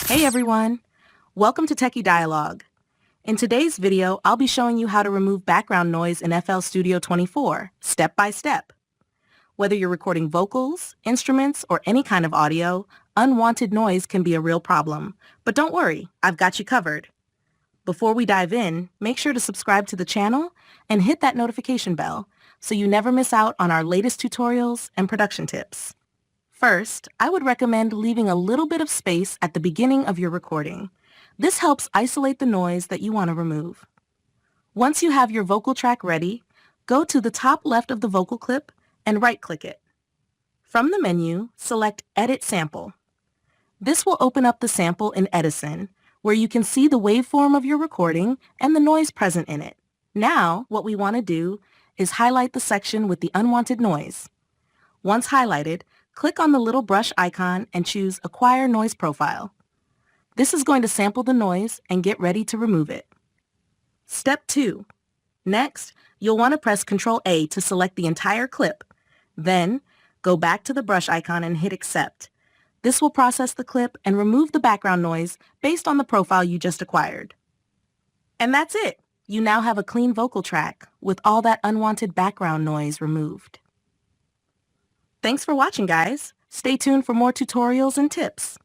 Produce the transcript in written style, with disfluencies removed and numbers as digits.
Hey everyone! Welcome to Techie Dialogue. In today's video, I'll be showing you how to remove background noise in FL Studio 24, step by step. Whether you're recording vocals, instruments, or any kind of audio, unwanted noise can be a real problem. But don't worry, I've got you covered. Before we dive in, make sure to subscribe to the channel and hit that notification bell so you never miss out on our latest tutorials and production tips. First, I would recommend leaving a little bit of space at the beginning of your recording. This helps isolate the noise that you want to remove. Once you have your vocal track ready, go to the top left of the vocal clip and right-click it. From the menu, select Edit Sample. This will open up the sample in Edison, where you can see the waveform of your recording and the noise present in it. Now, what we want to do is highlight the section with the unwanted noise. Once highlighted, click on the little brush icon and choose Acquire Noise Profile. This is going to sample the noise and get ready to remove it. Step 2. Next, you'll want to press Ctrl-A to select the entire clip. Then, go back to the brush icon and hit Accept. This will process the clip and remove the background noise based on the profile you just acquired. And that's it! You now have a clean vocal track with all that unwanted background noise removed. Thanks for watching, guys. Stay tuned for more tutorials and tips.